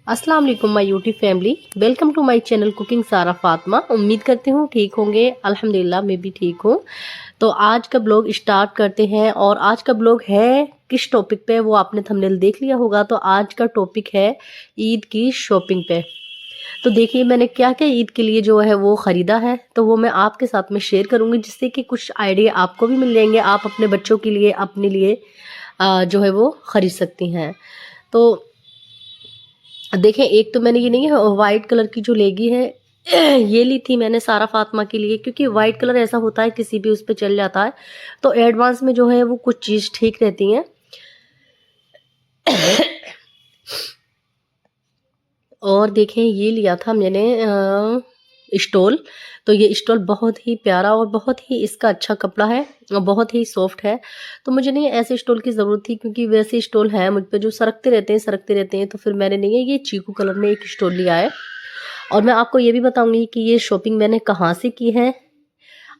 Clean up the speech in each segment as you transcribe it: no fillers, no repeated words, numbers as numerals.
अस्सलाम वालेकुम my YouTube family. Welcome to my channel cooking Sara Fatima. उम्मीद करती हूँ ठीक होंगे। अल्हम्दुलिल्लाह मैं भी ठीक हूँ। तो आज का ब्लॉग स्टार्ट करते हैं। और आज का ब्लॉग है किस टॉपिक पे, वो आपने थंबनेल देख लिया होगा। तो आज का टॉपिक है ईद की शॉपिंग पे। तो देखिए मैंने क्या क्या ईद के लिए जो है वो ख़रीदा है, तो वो मैं आपके साथ में शेयर करूँगी, जिससे कि कुछ आइडिया आपको भी मिल जाएंगे। आप अपने बच्चों के लिए, अपने लिए जो है वो ख़रीद सकती हैं। तो देखें, एक तो मैंने ये नहीं है वाइट कलर की जो लेगी है ये ली थी मैंने सारा फातिमा के लिए, क्योंकि वाइट कलर ऐसा होता है किसी भी उस पर चल जाता है। तो एडवांस में जो है वो कुछ चीज़ ठीक रहती हैं। और देखें, ये लिया था मैंने स्टॉल। तो ये स्टॉल बहुत ही प्यारा और बहुत ही इसका अच्छा कपड़ा है और बहुत ही सॉफ्ट है। तो मुझे नहीं ऐसे स्टॉल की ज़रूरत थी, क्योंकि वैसे स्टॉल हैं मुझ पे जो सरकते रहते हैं। तो फिर मैंने नहीं है ये चीकू कलर में एक स्टॉल लिया है। और मैं आपको ये भी बताऊंगी कि ये शॉपिंग मैंने कहाँ से की है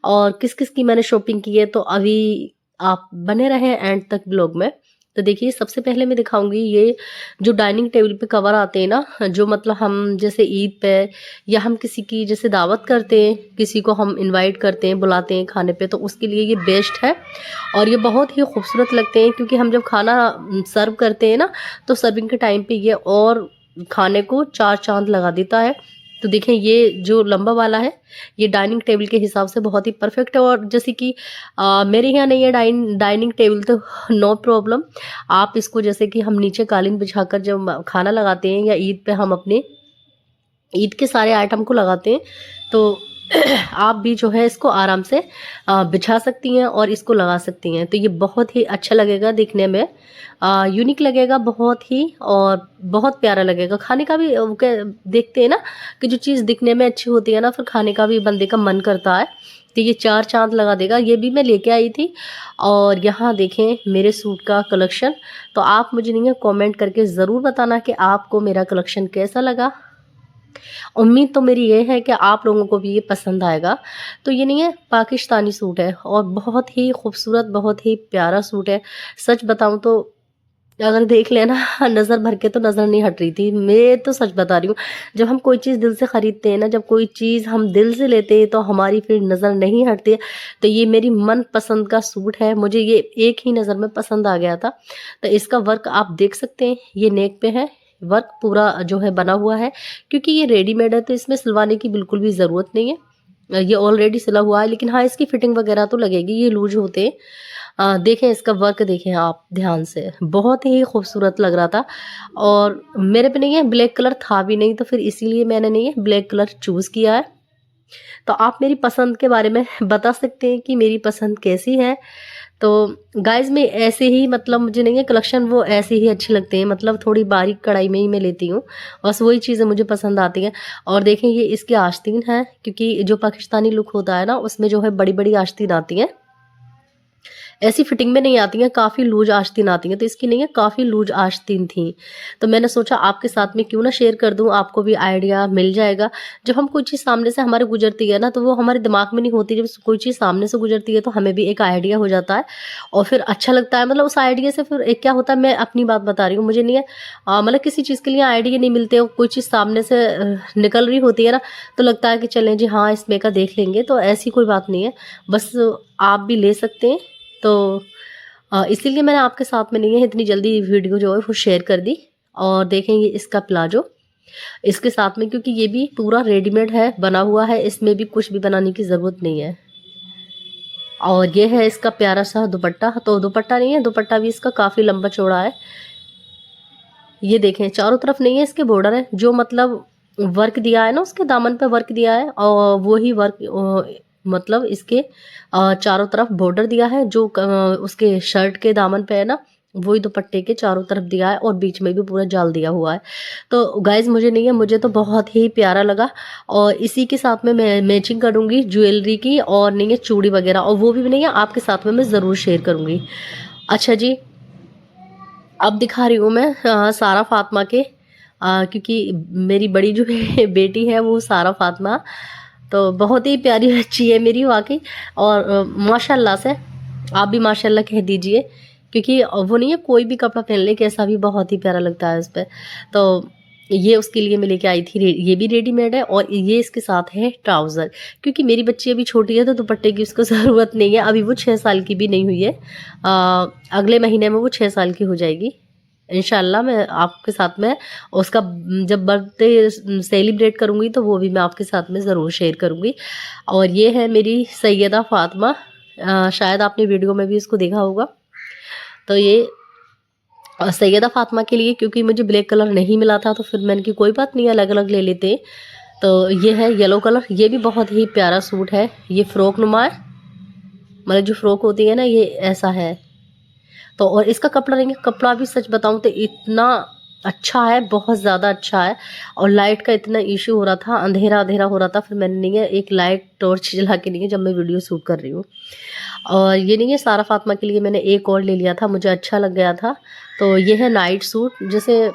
और किस किस की मैंने शॉपिंग की है। तो अभी आप बने रहें एंड तक ब्लॉग में। तो देखिए, सबसे पहले मैं दिखाऊंगी ये जो डाइनिंग टेबल पे कवर आते हैं ना, जो मतलब हम जैसे ईद पे या हम किसी की जैसे दावत करते हैं, किसी को हम इनवाइट करते हैं, बुलाते हैं खाने पे, तो उसके लिए ये बेस्ट है। और ये बहुत ही खूबसूरत लगते हैं, क्योंकि हम जब खाना सर्व करते हैं ना, तो सर्विंग के टाइम पे ये और खाने को चार चांद लगा देता है। तो देखें, ये जो लंबा वाला है ये डाइनिंग टेबल के हिसाब से बहुत ही परफेक्ट है। और जैसे कि मेरे यहाँ नहीं है डाइनिंग टेबल, तो नो प्रॉब्लम। आप इसको जैसे कि हम नीचे कालीन बिछाकर जब खाना लगाते हैं या ईद पे हम अपने ईद के सारे आइटम को लगाते हैं, तो आप भी जो है इसको आराम से बिछा सकती हैं और इसको लगा सकती हैं। तो ये बहुत ही अच्छा लगेगा दिखने में, यूनिक लगेगा बहुत ही, और बहुत प्यारा लगेगा। खाने का भी देखते हैं ना कि जो चीज़ दिखने में अच्छी होती है ना, फिर खाने का भी बंदे का मन करता है। तो ये चार चांद लगा देगा। ये भी मैं लेके आई थी। और यहाँ देखें मेरे सूट का कलेक्शन। तो आप मुझे नहीं है कॉमेंट करके ज़रूर बताना कि आपको मेरा कलेक्शन कैसा लगा। उम्मीद तो मेरी ये है कि आप लोगों को भी ये पसंद आएगा। तो ये नहीं है पाकिस्तानी सूट है और बहुत ही खूबसूरत, बहुत ही प्यारा सूट है। सच बताऊं तो अगर देख लेना नज़र भर के तो नज़र नहीं हट रही थी। मैं तो सच बता रही हूँ, जब हम कोई चीज़ दिल से ख़रीदते हैं ना, जब कोई चीज़ हम दिल से लेते हैं तो हमारी फिर नज़र नहीं हटती है। तो ये मेरी मन पसंद का सूट है, मुझे ये एक ही नज़र में पसंद आ गया था। तो इसका वर्क आप देख सकते हैं, ये नेक पे है, वर्क पूरा जो है बना हुआ है। क्योंकि ये रेडीमेड है तो इसमें सिलवाने की बिल्कुल भी ज़रूरत नहीं है, ये ऑलरेडी सिला हुआ है। लेकिन हाँ, इसकी फिटिंग वगैरह तो लगेगी, ये लूज होते हैं। देखें इसका वर्क, देखें आप ध्यान से, बहुत ही खूबसूरत लग रहा था। और मेरे पे नहीं है ब्लैक कलर था भी नहीं, तो फिर इसीलिए मैंने नहीं है ब्लैक कलर चूज़ किया है। तो आप मेरी पसंद के बारे में बता सकते हैं कि मेरी पसंद कैसी है। तो गाइस, मैं ऐसे ही मतलब मुझे नहीं है कलेक्शन वो ऐसे ही अच्छे लगते हैं, मतलब थोड़ी बारीक कढ़ाई में ही मैं लेती हूँ, बस वही चीज़ें मुझे पसंद आती हैं। और देखें ये इसकी आस्तीन है, क्योंकि जो पाकिस्तानी लुक होता है ना, उसमें जो है बड़ी बड़ी आस्तीन आती हैं, ऐसी फिटिंग में नहीं आती हैं, काफ़ी लूज आस्तीन आती हैं। तो इसकी नहीं है, काफ़ी लूज आस्तीन थी। तो मैंने सोचा आपके साथ में क्यों ना शेयर कर दूं, आपको भी आइडिया मिल जाएगा। जब हम कोई चीज़ सामने से हमारे गुजरती है ना, तो वो हमारे दिमाग में नहीं होती। जब कोई चीज़ सामने से गुजरती है तो हमें भी एक आइडिया हो जाता है और फिर अच्छा लगता है। मतलब उस आइडिया से फिर एक क्या होता है, मैं अपनी बात बता रही हूँ, मुझे नहीं है मतलब किसी चीज़ के लिए आइडिया नहीं मिलते, कोई चीज़ सामने से निकल रही होती है ना, तो लगता है कि चलें जी हाँ इसमें का देख लेंगे। तो ऐसी कोई बात नहीं है, बस आप भी ले सकते हैं। तो इसीलिए मैंने आपके साथ में नहीं है इतनी जल्दी वीडियो जो है वो शेयर कर दी। और देखेंगे इसका प्लाजो इसके साथ में, क्योंकि ये भी पूरा रेडीमेड है, बना हुआ है, इसमें भी कुछ भी बनाने की ज़रूरत नहीं है। और ये है इसका प्यारा सा दुपट्टा। तो दुपट्टा नहीं है, दुपट्टा भी इसका काफ़ी लंबा चौड़ा है। ये देखें, चारों तरफ नहीं है इसके बॉर्डर है, जो मतलब वर्क दिया है ना, उसके दामन पे वर्क दिया है, और वो ही वर्क मतलब इसके चारों तरफ बॉर्डर दिया है, जो उसके शर्ट के दामन पे है ना, वही दुपट्टे के चारों तरफ दिया है, और बीच में भी पूरा जाल दिया हुआ है। तो गाइज मुझे नहीं है, मुझे तो बहुत ही प्यारा लगा। और इसी के साथ में मैं मैचिंग करूँगी ज्वेलरी की, और नहीं है चूड़ी वगैरह, और वो भी नहीं है आपके साथ में मैं ज़रूर शेयर करूँगी। अच्छा जी, अब दिखा रही हूँ मैं सारा फातिमा के, क्योंकि मेरी बड़ी जो बेटी है वो सारा फातिमा, तो बहुत ही प्यारी बच्ची है मेरी वाकई। और माशाल्लाह से आप भी माशाल्लाह कह दीजिए, क्योंकि वो नहीं है कोई भी कपड़ा पहन ले कैसा भी बहुत ही प्यारा लगता है उस पर। तो ये उसके लिए मैं लेके आई थी, ये भी रेडीमेड है और ये इसके साथ है ट्राउज़र, क्योंकि मेरी बच्ची अभी छोटी है तो दुपट्टे की उसको ज़रूरत नहीं है, अभी वो 6 साल की भी नहीं हुई है। अगले महीने में वो 6 साल की हो जाएगी इंशाल्लाह। मैं आपके साथ में उसका जब बर्थडे सेलिब्रेट करूँगी तो वो भी मैं आपके साथ में ज़रूर शेयर करूँगी। और ये है मेरी सैयदा फ़ातिमा, शायद आपने वीडियो में भी इसको देखा होगा। तो ये सैयदा फ़ातिमा के लिए, क्योंकि मुझे ब्लैक कलर नहीं मिला था तो फिर मैंने कि कोई बात नहीं, अलग अलग ले लेते। तो ये है येलो कलर, ये भी बहुत ही प्यारा सूट है। ये फ़्रॉक नुमा है, मतलब जो फ़्रॉक होती है ना, ये ऐसा है। तो और इसका कपड़ा नहीं, कपड़ा भी सच बताऊँ तो इतना अच्छा है, बहुत ज़्यादा अच्छा है। और लाइट का इतना इशू हो रहा था, अंधेरा अंधेरा हो रहा था, फिर मैंने नहीं है एक लाइट टॉर्च जला के नहीं है जब मैं वीडियो शूट कर रही हूँ। और ये नहीं है सारा फ़ातिमा के लिए मैंने एक और ले लिया था, मुझे अच्छा लग गया था। तो ये है नाइट सूट। जैसे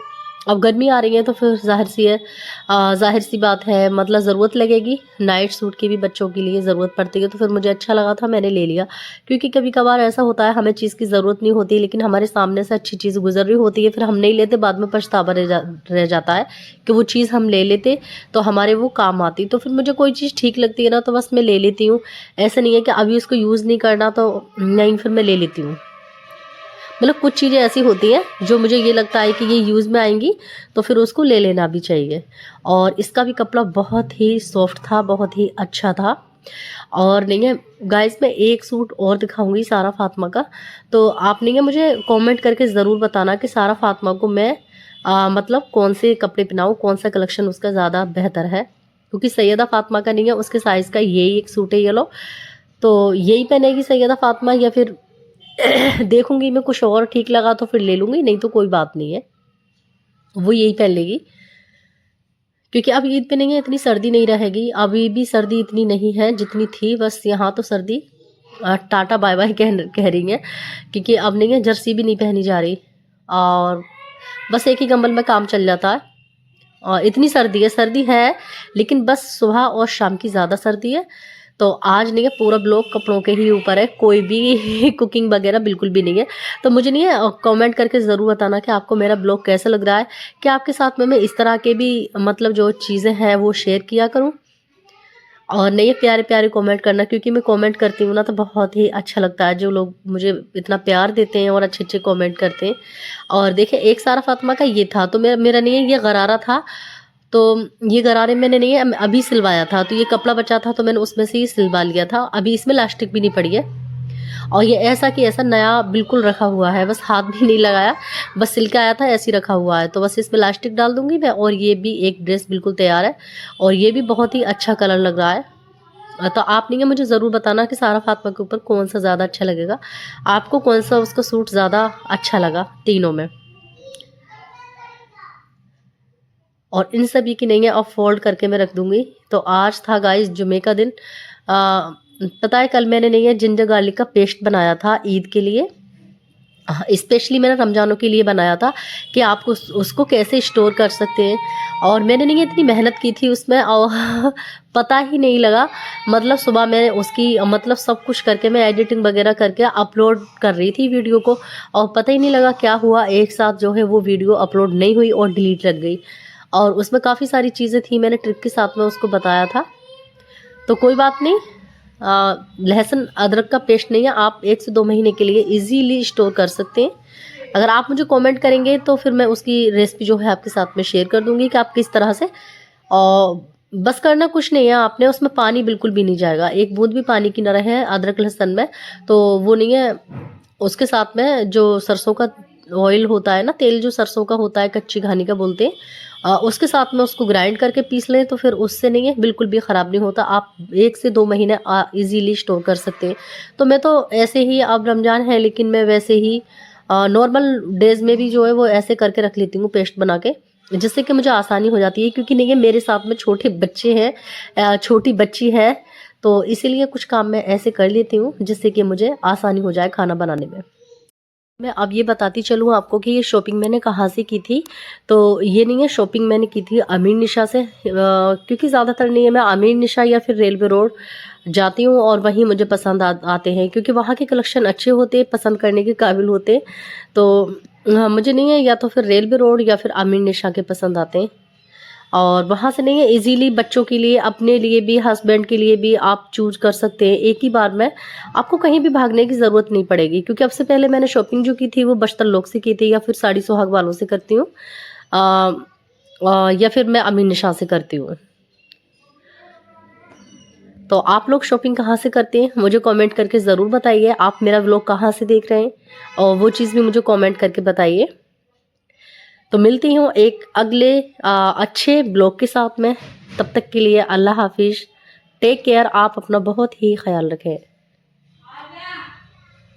अब गर्मी आ रही है तो फिर ज़ाहिर सी बात है, मतलब ज़रूरत लगेगी नाइट सूट की भी, बच्चों के लिए ज़रूरत पड़ती है। तो फिर मुझे अच्छा लगा था, मैंने ले लिया। क्योंकि कभी कभार ऐसा होता है हमें चीज़ की ज़रूरत नहीं होती, लेकिन हमारे सामने से अच्छी चीज़ गुजर रही होती है, फिर हम नहीं लेते, बाद में पछतावा रह जाता है कि वो चीज़ हम ले लेते तो हमारे वो काम आती। तो फिर मुझे कोई चीज़ ठीक लगती है ना तो बस मैं ले लेती हूँ। ऐसा नहीं है कि अभी उसको यूज़ नहीं करना तो नहीं, फिर मैं ले लेती हूँ। मतलब कुछ चीज़ें ऐसी होती हैं जो मुझे ये लगता है कि ये यूज़ में आएंगी तो फिर उसको ले लेना भी चाहिए। और इसका भी कपड़ा बहुत ही सॉफ्ट था, बहुत ही अच्छा था। और नहीं है गाइस, मैं एक सूट और दिखाऊंगी सारा फ़ातिमा का। तो आप नहीं है मुझे कमेंट करके ज़रूर बताना कि सारा फ़ातिमा को मैं मतलब कौन से कपड़े पहनाऊँ, कौन सा कलेक्शन उसका ज़्यादा बेहतर है। क्योंकि सैयदा फ़ातिमा का नहीं है, उसके साइज़ का यही एक सूट है येलो, तो यही पहनेगी सैयदा फ़ातिमा, या फिर देखूंगी मैं कुछ और ठीक लगा तो फिर ले लूंगी, नहीं तो कोई बात नहीं है, वो यही पहन लेगी। क्योंकि अब ईद पे नहीं है, इतनी सर्दी नहीं रहेगी, अभी भी सर्दी इतनी नहीं है जितनी थी। बस यहाँ तो सर्दी टाटा बाय बाय कह रही है, क्योंकि अब नहीं है, जर्सी भी नहीं पहनी जा रही और बस एक ही कंबल में काम चल जाता है। और इतनी सर्दी है लेकिन बस सुबह और शाम की ज़्यादा सर्दी है। तो आज नहीं है, पूरा ब्लॉग कपड़ों के ही ऊपर है, कोई भी कुकिंग वगैरह बिल्कुल भी नहीं है। तो मुझे नहीं है कमेंट करके ज़रूर बताना कि आपको मेरा ब्लॉग कैसा लग रहा है, कि आपके साथ में मैं इस तरह के भी मतलब जो चीज़ें हैं वो शेयर किया करूँ। और नहीं है प्यारे प्यारे कमेंट करना, क्योंकि मैं कमेंट करती हूँ ना तो बहुत ही अच्छा लगता है, जो लोग मुझे इतना प्यार देते हैं और अच्छे अच्छे कमेंट करते हैं। और देखिए एक सारा फ़ातिमा का ये था, तो मेरा नहीं है ये गरारा था। तो ये गरारे मैंने नहीं है अभी सिलवाया था, तो ये कपड़ा बचा था तो मैंने उसमें से ही सिलवा लिया था। अभी इसमें लास्टिक भी नहीं पड़ी है। और ये ऐसा कि ऐसा नया बिल्कुल रखा हुआ है, बस हाथ भी नहीं लगाया, बस सिल के आया था ऐसे ही रखा हुआ है। तो बस इसमें लास्टिक डाल दूंगी मैं, और ये भी एक ड्रेस बिल्कुल तैयार है। और ये भी बहुत ही अच्छा कलर लग रहा है। तो आप नहीं है मुझे ज़रूर बताना कि सारा फ़ातिमा के ऊपर कौन सा ज़्यादा अच्छा लगेगा, आपको कौन सा उसका सूट ज़्यादा अच्छा लगा तीनों में। और इन सभी की नहीं है अब फोल्ड करके मैं रख दूंगी। तो आज था गाइस जुमे का दिन। पता है कल मैंने नहीं है जिंजर गार्लिक का पेस्ट बनाया था ईद के लिए, स्पेशली मैंने रमज़ानों के लिए बनाया था कि आप उसको कैसे स्टोर कर सकते हैं। और मैंने नहीं इतनी मेहनत की थी उसमें, और पता ही नहीं लगा। मतलब सुबह मैंने उसकी मतलब सब कुछ करके मैं एडिटिंग वगैरह करके अपलोड कर रही थी वीडियो को, और पता ही नहीं लगा क्या हुआ, एक साथ जो है वो वीडियो अपलोड नहीं हुई और डिलीट लग गई। और उसमें काफ़ी सारी चीज़ें थी, मैंने ट्रिक के साथ में उसको बताया था। तो कोई बात नहीं, लहसुन अदरक का पेस्ट नहीं है, आप 1 से 2 महीने के लिए इजीली स्टोर कर सकते हैं। अगर आप मुझे कमेंट करेंगे तो फिर मैं उसकी रेसिपी जो है आपके साथ में शेयर कर दूंगी कि आप किस तरह से। और बस करना कुछ नहीं है आपने, उसमें पानी बिल्कुल भी नहीं जाएगा, एक बूंद भी पानी की न रहे अदरक लहसुन में। तो वो नहीं है, उसके साथ में जो सरसों का ऑयल होता है ना, तेल जो सरसों का होता है, कच्ची घानी का बोलते हैं, उसके साथ में उसको ग्राइंड करके पीस लें तो फिर उससे नहीं है बिल्कुल भी ख़राब नहीं होता। आप 1 से 2 महीने इजीली स्टोर कर सकते हैं। तो मैं तो ऐसे ही, अब रमज़ान है लेकिन मैं वैसे ही नॉर्मल डेज़ में भी जो है वो ऐसे करके रख लेती हूँ पेस्ट बना के, जिससे कि मुझे आसानी हो जाती है। क्योंकि नहीं है मेरे साथ में छोटे बच्चे हैं, छोटी बच्ची है, तो इसीलिए कुछ काम मैं ऐसे कर लेती हूँ जिससे कि मुझे आसानी हो जाए खाना बनाने में। मैं अब ये बताती चलूँ आपको कि ये शॉपिंग मैंने कहाँ से की थी। तो ये नहीं है, शॉपिंग मैंने की थी अमीर निशा से, क्योंकि ज़्यादातर नहीं है मैं अमीर निशा या फिर रेलवे रोड जाती हूँ और वहीं मुझे पसंद आते हैं, क्योंकि वहाँ के कलेक्शन अच्छे होते हैं, पसंद करने के काबिल होते हैं। तो मुझे नहीं है या तो फिर रेलवे रोड या फिर अमीर निशा के पसंद आते हैं। और वहाँ से नहीं है, इजीली बच्चों के लिए, अपने लिए भी, हस्बैंड के लिए भी आप चूज कर सकते हैं एक ही बार में। आपको कहीं भी भागने की ज़रूरत नहीं पड़ेगी, क्योंकि अब से पहले मैंने शॉपिंग जो की थी वो बस्तर लोग से की थी, या फिर साड़ी सुहाग वालों से करती हूँ, या फिर मैं अमीन निशा से करती हूँ। तो आप लोग शॉपिंग कहाँ से करते हैं मुझे कमेंट करके ज़रूर बताइए। आप मेरा व्लॉग कहाँ से देख रहे हैं और वो चीज़ भी मुझे कमेंट करके बताइए। तो मिलती हूँ एक अगले अच्छे ब्लॉग के साथ में। तब तक के लिए अल्लाह हाफिज़, टेक केयर, आप अपना बहुत ही ख्याल रखें।